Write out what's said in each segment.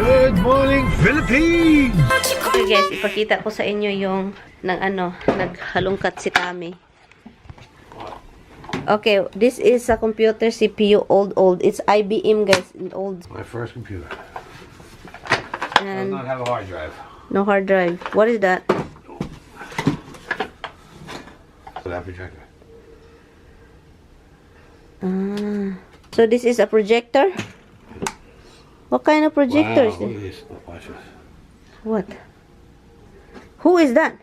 Good morning, Philippines! Okay guys, ipakita ko sa inyo yung naghalungkat si Tami. Okay, this is a computer CPU, old. It's IBM guys, old. My first computer. And Does not have a hard drive. no hard drive. What is that? That projector. So this is a projector? What kind of projector is Wow, look at this? these. Watch this. What? Who is that?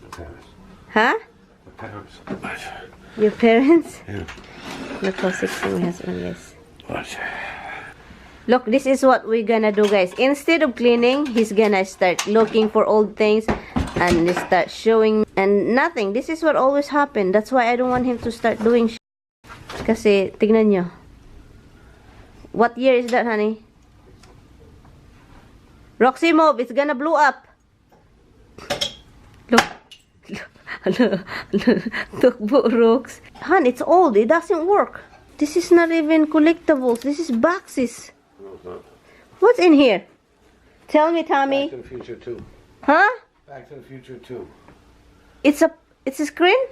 The parents. Huh? The parents. Watch. Your parents? Yeah. Look how sexy my husband is. Watch. Look, this is what we're gonna do guys. Instead of cleaning, he's gonna start looking for old things and start showing and nothing. This is what always happen. That's why I don't want him to start doing kasi tignan nyo. What year is that, honey? Roxy, move. It's gonna blow up. Look. Look, Rox. Hon, it's old. It doesn't work. This is not even collectibles. This is boxes. No, it's not. What's in here? Tell me, Tommy. Back to the Future 2. Huh? Back to the Future 2. It's a screen?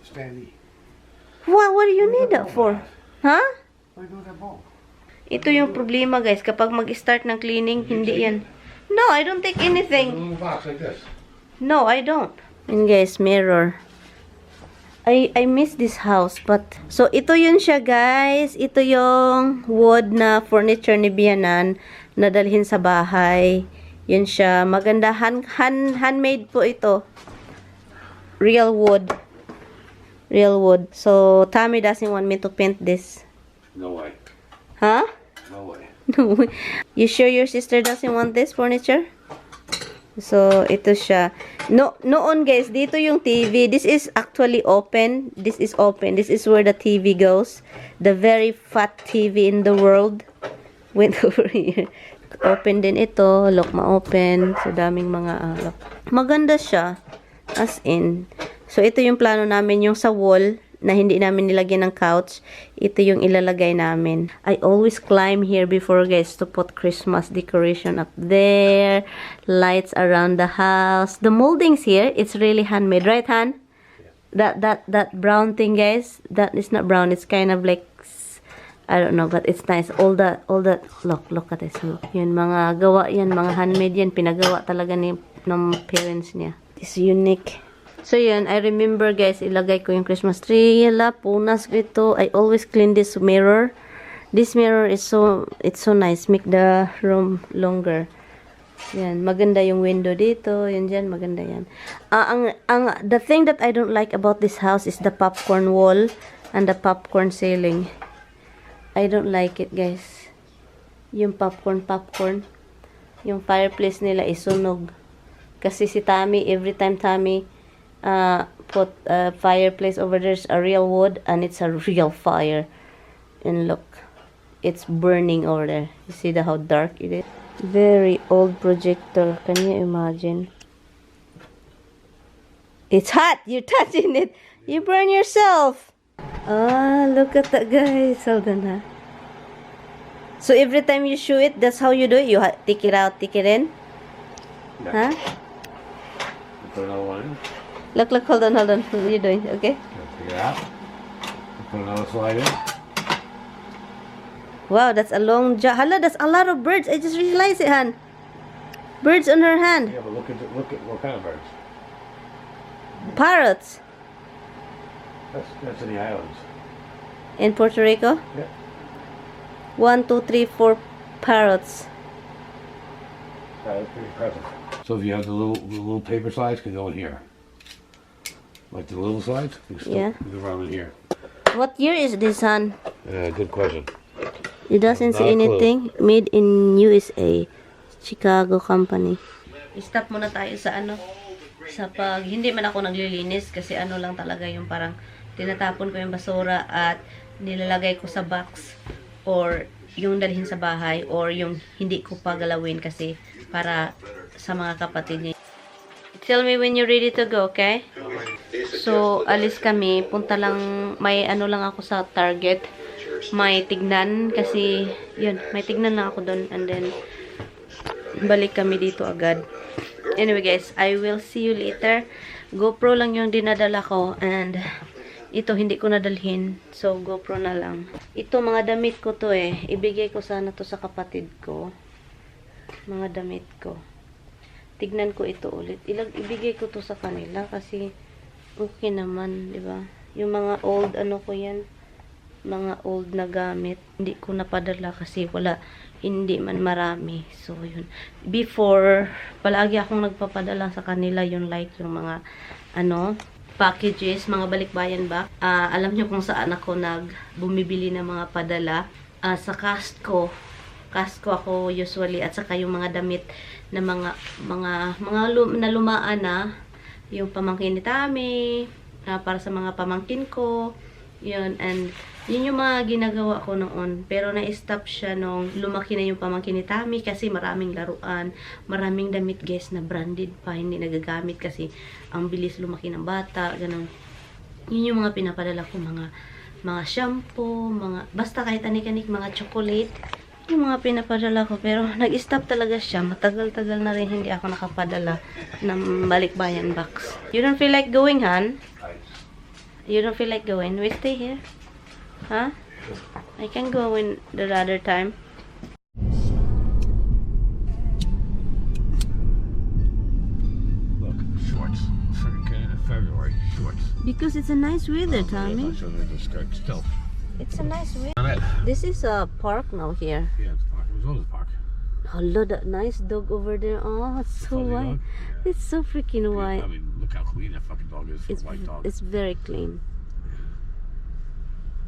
Standy. What do you need that for? Huh? Why do that ball? Ito yung problema guys. Kapag mag-start ng cleaning, hindi yan. No, I don't take A anything. little box like this. No, I don't. And guys, mirror. I miss this house, but... So, ito yun siya guys. Ito yung wood na furniture ni Bianan na dalhin sa bahay. Yun siya. Maganda. Handmade po ito. Real wood. Real wood. So, Tommy doesn't want me to paint this. No way. Huh? No way. No. You sure your sister doesn't want this furniture? So, ito siya. Noon guys, dito yung TV. This is actually open. This is open. This is where the TV goes. The very fat TV in the world went over here. Open din ito. Look, ma-open. So, daming mga look. Maganda siya. As in. So, ito yung plano namin. Yung sa wall na hindi namin nilagyan ng couch, ito yung ilalagay namin. I always climb here before guys to put Christmas decoration up there, lights around the house. The moldings here, it's really handmade, right, Han? That brown thing, guys, that is not brown. It's kind of like, I don't know, but it's nice. All that, look at this. Yun, mga gawa yan, mga handmade yan. Pinagawa talaga ng parents niya. It's unique. So yun, I remember guys, ilagay ko yung Christmas tree. Yala, punas ito. I always clean this mirror. This mirror is it's so nice. Make the room longer. Yan, maganda yung window dito. Yan dyan, maganda yan. The thing that I don't like about this house is the popcorn wall and the popcorn ceiling. I don't like it guys. Yung popcorn. Yung fireplace nila is sunog. Kasi si Tommy, every time Tommy put a fireplace over there's a real wood and it's a real fire, and look, it's burning over there. You see how dark it is? Very old projector. Can you imagine? It's hot. You're touching it. You burn yourself. Look at that guys. Hold on, huh? So every time you show it, that's how you do it? You take it out, take it in? Yeah. Huh? Put another one in. Look, hold on. What are you doing? Okay? Take it out. Put another slide in. Wow, that's a long job. Hala, that's a lot of birds. I just realized it, Han. Birds on her hand. Yeah, but look at what kind of birds. Parrots. That's in the islands. In Puerto Rico? Yeah. 1, 2, 3, 4 parrots. That's pretty impressive. So if you have the little paper slides, can go in here. Like the little slides? Yeah. You can run in here. What year is this, Han? Good question. It doesn't say Not a clue. anything. Made in USA. Chicago company. Stop muna tayo sa sa pag, hindi man ako naglilinis kasi lang talaga yung parang tinatapon ko yung basura at nilalagay ko sa box or yung dalhin sa bahay or yung hindi ko pa galawin kasi para sa mga kapatid niya. Tell me when you're ready to go, okay? So, alis kami. Punta lang, may lang ako sa Target. may tignan kasi yun, may tignan na ako doon and then balik kami dito agad. Anyway guys, I will see you later. GoPro lang yung dinadala ko and ito hindi ko nadalhin. So GoPro na lang. Ito mga damit ko to eh. Ibigay ko sana to sa kapatid ko. Mga damit ko. Tignan ko ito ulit. Ibigay ko to sa kanila kasi okay naman, di ba? Yung mga old ano ko yan. Mga old na gamit. Hindi ko napadala kasi wala. Hindi man marami. So, yun. Before, palagi akong nagpapadala sa kanila yung like yung mga, ano, packages, mga balikbayan ba. Alam nyo kung saan ako bumibili ng mga padala. Sa Costco. Costco ako usually. At saka yung mga damit na na lumaan na. Yung pamangkin ni Tami. Para sa mga pamangkin ko. Yun. And, yun yung mga ginagawa ko noon. Pero na-stop siya nung lumaki na yung pamangkin ni Tami kasi maraming laruan, maraming damit guys na branded pa, hindi nagagamit kasi ang bilis lumaki ng bata, ganun. Yun yung mga pinapadala ko, mga shampoo, basta kahit anik-anik, mga chocolate. Yung mga pinapadala ko. Pero nag-stop talaga siya. Matagal-tagal na rin hindi ako nakapadala ng balikbayan box. You don't feel like going, Han? You don't feel like going? We stay here. Huh? I can go in the other time. Look, shorts. Freaking February shorts. Because it's a nice weather, Tommy. Still. It's a nice weather. On it. This is a park now here. Yeah, it's a park. It was always a park. Hello, that nice dog over there. Oh, it's so Fuzzy white. dog? It's so freaking white. I mean, look how clean that fucking dog is for a white dog. It's very clean.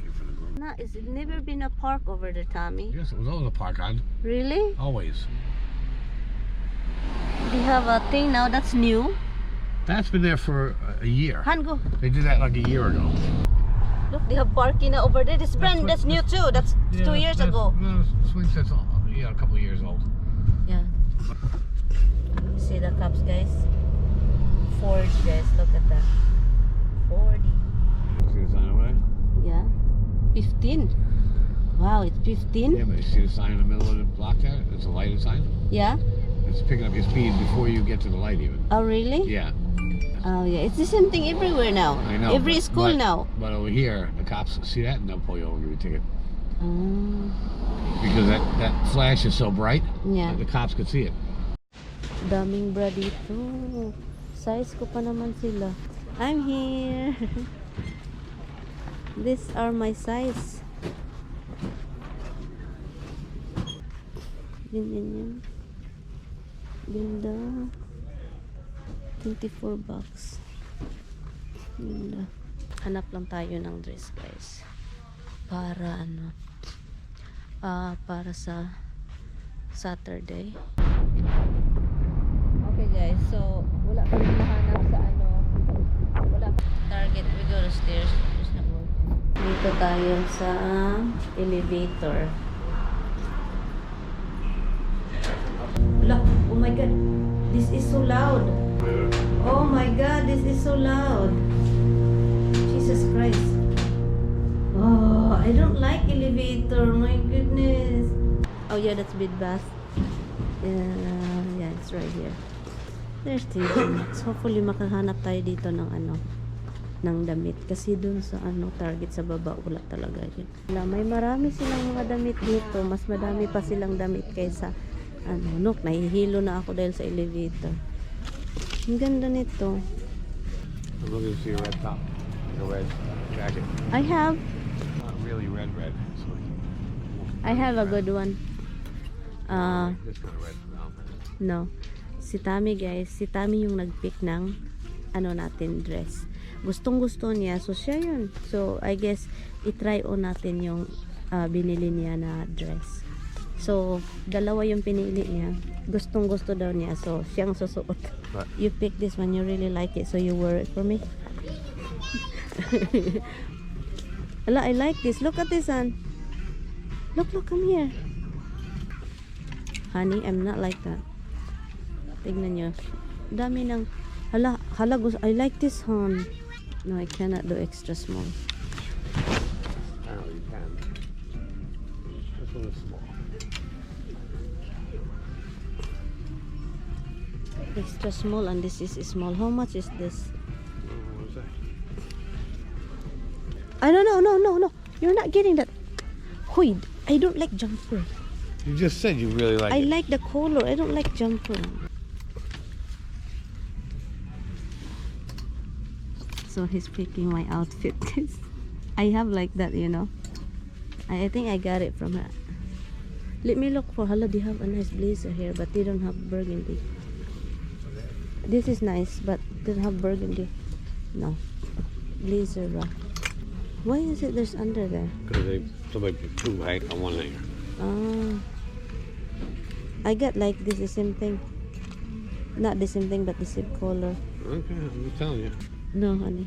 Came from the groom. Nah, it's never been a park over there, Tommy. Yes, it was always a park, on. Really? Always. They have a thing now that's new. That's been there for a year. Han, go. They did that like a year ago. Look, they have parking now over there. This brand, that's new too. That's 2 years ago. No, Switch, that's a couple of years old. Yeah. See the cups, guys? 40, guys. Look at that. 40. See the sign over there? Yeah. 15. Wow, it's 15? Yeah, but you see the sign in the middle of the block there? It's a lighted sign. Yeah? It's picking up your speed before you get to the light even. Oh, really? Yeah. Oh, yeah. It's the same thing everywhere now. I know. Every school now. But over here, the cops see that and they'll pull you over and give you a ticket. Oh. Because that flash is so bright, Yeah. that the cops could see it. Daming bra dito. Size ko pa naman sila. I'm here. These are my size. Yan. Ganda. 24 bucks. Ganda. Hanap lang tayo ng dress, guys. Para ano? Para sa Saturday. Okay, guys. So, wala pa rin nahanap sa ano. Wala pa. Target. We go to stairs. Dito tayo sa elevator. Wala. Oh my God. This is so loud. Oh my God. This is so loud. Jesus Christ. Oh, I don't like elevator. My goodness. Oh yeah, that's bed bath. Yeah, it's right here. There's TJ. Hopefully makahanap tayo dito ng ano, ng damit. Kasi dun sa ano, Target sa baba, wala talaga yun. May marami silang mga damit dito. Mas madami pa silang damit kaysa ano, look, nahihilo na ako dahil sa elevator. Ang ganda nito. I'm looking to see a red top. Like a red jacket. I have. Not really red. It's like I have a good one. this kind of red. No. Si Tami, guys. Si Tami yung nag-pick ng ano natin dress. Gustong-gusto niya. So, siya yun. So, I guess, i-try on natin yung binili niya na dress. So, dalawa yung pinili niya. Gustong-gusto daw niya. So, siyang susuot. But, You pick this one. You really like it. So, you wear it for me. Ala, I like this. Look at this one. Look, come here. Honey, I'm not like that. Tignan nyo. Dami ng... Hala, I like this one. No, I cannot do extra small. I don't know, you can. extra small and this is small. How much is this? What was that? No. You're not getting that. Wait, I don't like jumper. You just said you really like I it. like the color. I don't like jumper. So he's picking my outfit. I have like that, you know. I think I got it from her. Let me look for. Hala, they have a nice blazer here, but they don't have burgundy. This is nice, but they don't have burgundy. No, blazer. Why is it there's under there? Because somebody put too high on one hanger. Ah, I got like this, the same thing. Not the same thing, but the same color. Okay, I'm just telling you. No, honey,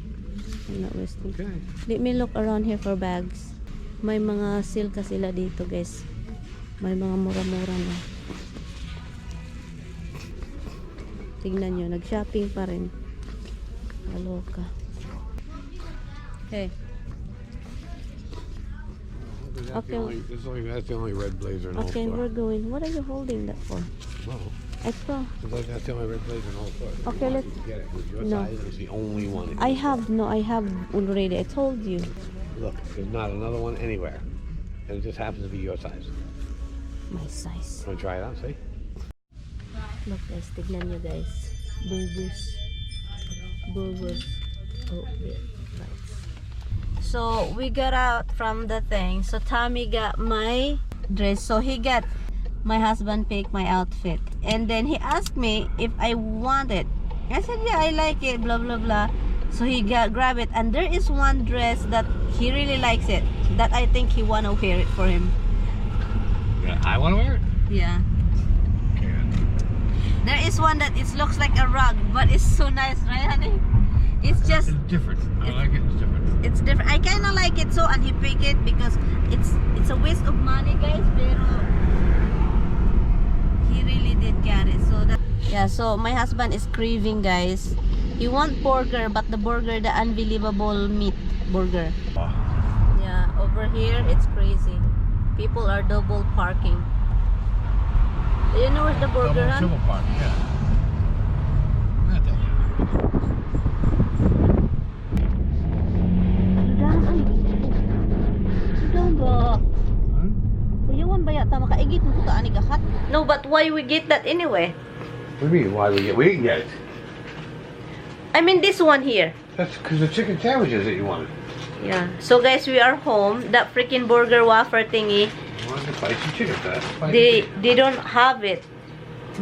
I'm not wasting. Okay. Let me look around here for bags. May mga sale ka sila dito, guys. May mga mura-mura na. Tingnan nyo, nag-shopping pa rin. Kaloka. Okay. Okay. That's the only red blazer in all Okay, store. we're going. What are you holding that for? Well, Extra. that's the only red blazer in all store. Okay, let's. You get it. With your No. size, it's the only one. I have already. I told you. Look, there's not another one anywhere. And it just happens to be your size. My size. Want to try it out, see? Look guys, tignan nyo guys. Burgers. Oh, yeah. Right. So, we got out from the thing. So, Tommy got my dress. So, my husband picked my outfit. And then he asked me if I want it. I said, yeah, I like it, blah, blah, blah. So, he grabbed it. And there is one dress that he really likes it. That I think he want to wear it for him. Yeah, I want to wear it? Yeah. Okay. There is one that it looks like a rug, but it's so nice, right, honey? It's just, It's different. I like it. It's different. it's different. I kind of like it so, and he picked it because it's a waste of money, guys. Pero he really did get it. So that, yeah. So my husband is craving, guys. He want burger, but the burger, the unbelievable meat burger. Oh. Yeah, over here it's crazy. People are double parking. Do you know where's the burger, huh? Double park, yeah. Not that No, but why we get that anyway? What do you mean? Why we didn't get it? I mean this one here. That's because the chicken sandwiches that you wanted. Yeah. So guys, we are home. That freaking burger wafer thingy, You wanted the spicy chicken, so that's spicy. they don't have it.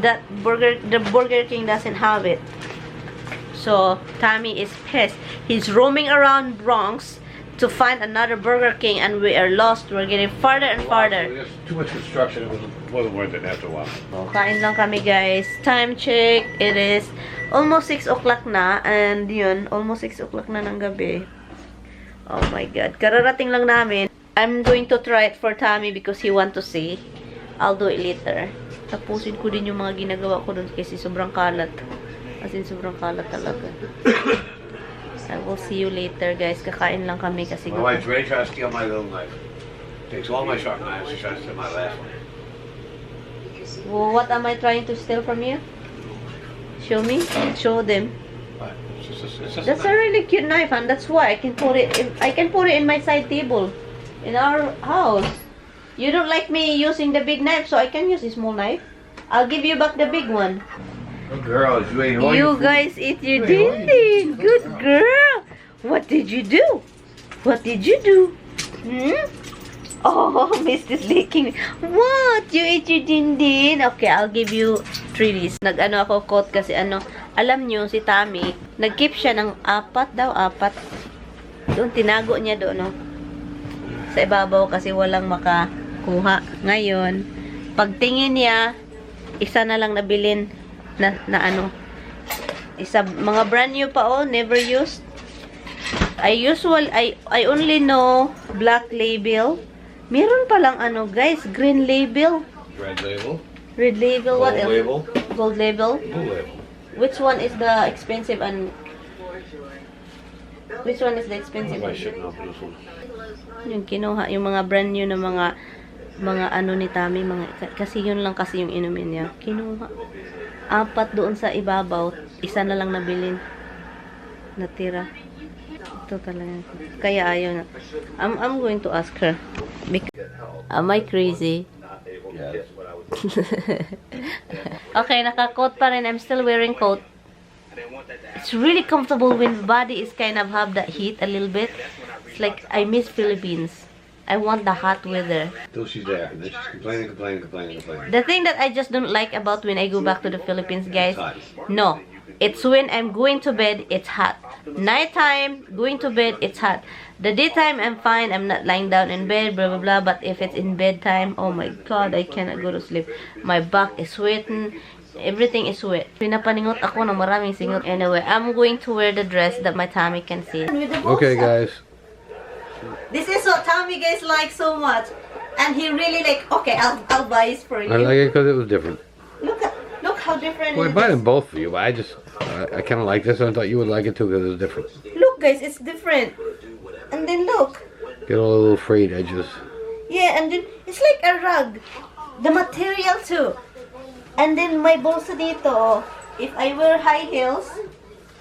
The Burger King doesn't have it. So Tommy is pissed. He's roaming around Bronx to find another Burger King, and we are lost. We're getting farther and farther. There's too much construction. It wasn't worth it after a while. So, kain lang kami guys. Time check. It is almost 6 o'clock na. And yun, almost 6 o'clock na ng gabi. Oh my God. Kararating lang namin. I'm going to try it for Tommy because he want to see. I'll do it later. Tapusin ko din yung mga ginagawa ko dun kasi sobrang kalat. As in, sobrang kalat talaga. I will see you later guys. Kakain lang kami kasi My wife's ready to try to steal my little knife. Takes all my sharp knives and tries to steal my last one. Well, what am I trying to steal from you? Show me. Show them. But it's just That's a really cute knife, and that's why I can put it in my side table in our house. You don't like me using the big knife, so I can use a small knife. I'll give you back the big one. Good girl, you ain't all You your food. guys eat your You ain't all your dindin. food. Good girl. What did you do? What did you do? Hmm? Oh, Mrs. Licking. What? You ate your dindin? Okay, I'll give you 3 days. Nag-ano ako quote kasi alam nyo, si Tommy, nag-keep siya ng 4 daw. Doon, tinago niya doon, no? Sa ibabaw kasi walang makakuha. Ngayon, pagtingin niya, isa na lang nabilin na isa, mga brand new pa, oh, never used. I only know black label. Meron palang guys, green label. Red label. Red label, what Gold else? label. Gold label. Blue label. Which one is the expensive and which one is the expensive? Why shouldn't I open this one? Yung kinuha, yung mga brand new na mga ni Tommy, kasi yun lang kasi yung inumin niya. Kinuha. 4 doon sa ibabaw. Isa na lang nabilin. Natira. Ito talaga. Kaya ayaw na. I'm going to ask her. Am I crazy? Yes. Okay, naka-coat pa rin. I'm still wearing coat. It's really comfortable when body is kind of have that heat a little bit. It's like I miss Philippines. I want the hot weather. Till she's there. And then she's complaining. The thing that I just don't like about when I go back to the Philippines, guys, no, it's when I'm going to bed, it's hot. Nighttime, going to bed, it's hot. The daytime, I'm fine. I'm not lying down in bed, blah, blah, blah. But if it's in bedtime, oh my God, I cannot go to sleep. My back is sweating. Everything is wet. Pinapaningot ako ng maraming singot. Anyway, I'm going to wear the dress that my Tommy can see. Okay, guys. This is what Tommy guys like so much. And he really like, okay, I'll buy this for you. I like it because it was different. Look how different Well, I it buy is. them both for you, but I kind of like this, and I thought you would like it too because it was different. Look guys, it's different. And then look. Get all the little frayed edges. Yeah, and then it's like a rug. The material too. And then my bolsa dito, oh. If I wear high heels,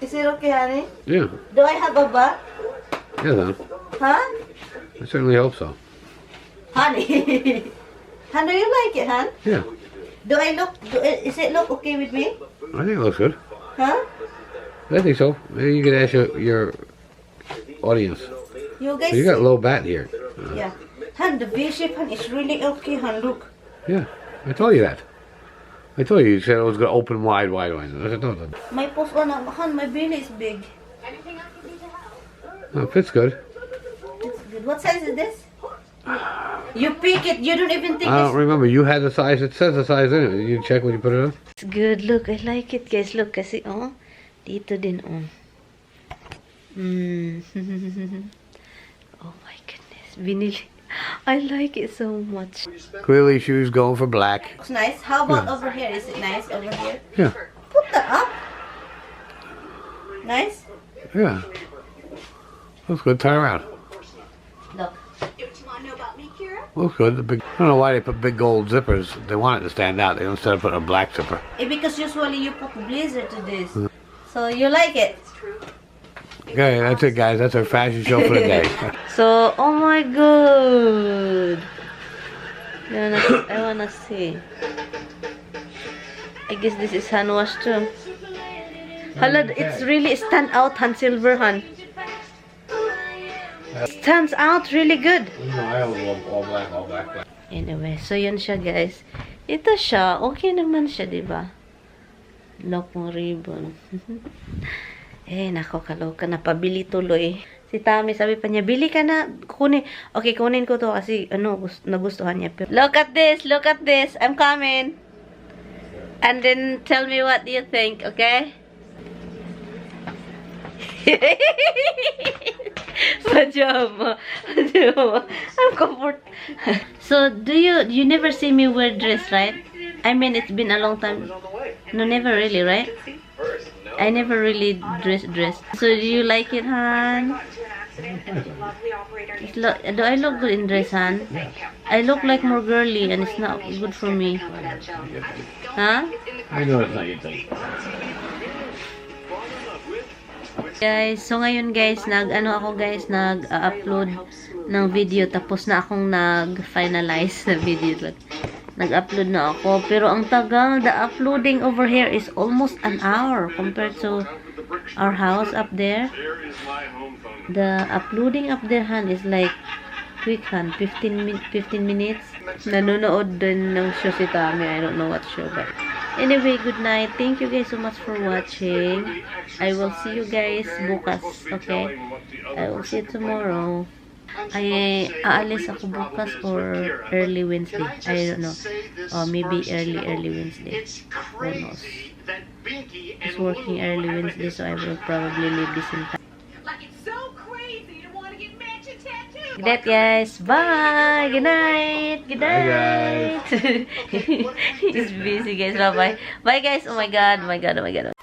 is it okay, honey? Yeah. Do I have a bag? Yeah, then. Huh? I certainly hope so. Honey. Han, do you like it, Han? Yeah. Is it look okay with me? I think it looks good. Huh? I think so. Maybe you could ask your audience. You guys So you got low bat here. yeah. Han, the V-shape, Han, is really okay, Han, look. Yeah. I told you that. I told you said it was going to open wide. I said, no. My post one, Han, my belly is big. No, it fits good. It's good. What size is this? You pick it, you don't even think I don't remember. You had the size. It says the size in it. You check when you put it on? it's good. Look, I like it, guys. Look, kasi, oh, dito din, oh. Oh my goodness. Binili. I like it so much. Clearly, she was going for black. Looks nice. How about over here? Is it nice over here? Yeah. Put that up. Nice? Yeah. Looks good. Turn around. Look. Looks good. The big. I don't know why they put big gold zippers. They want it to stand out. They instead of putting a black zipper. Because usually you put blazer to this. So you like it? Okay, that's it, guys. That's our fashion show for the day. So, oh my god. I wanna see. I guess this is hand wash too. Hala, it's really stand out, Han Silver, Han. Stands out really good. all black. Anyway, so yun siya, guys. Ito siya. Okay naman siya, diba? Lock mo ribbon. Nako, kaloka. Napabili tuloy. Si Tami, sabi pa niya, bili ka na. Kunin. Okay, kunin ko to kasi, nagustuhan niya. Look at this. Look at this. I'm coming. And then, tell me what do you think, okay? Pajama. I'm comfort. So, you never see me wear dress, right? I mean, it's been a long time. No, never really, right? I never really dress. So, do you like it, Han? Do I look good in dress, Han? I look like more girly and it's not good for me. Huh? I know it's not your thing. Guys, so ngayon guys, nag-upload ng video tapos na akong nag-finalize na video. Nag-upload na ako, pero ang tagal, the uploading over here is almost an hour compared to our house up there. The uploading up there, Han, is like quick, Han, 15 minutes. Nanonood din ng show si Tami. I don't know what show, but anyway, good night. Thank you guys so much for watching. I will see you guys bukas, okay? I will see you tomorrow. Aalis ako bukas or early Wednesday. I don't know. Or maybe early Wednesday. Who knows? It's working early Wednesday, so I will probably leave this in time. Good night, guys. Bye. Good night. Good night. Bye, guys. He's busy, guys. Bye-bye. Bye, guys. Oh my God. Oh my God. Oh my God.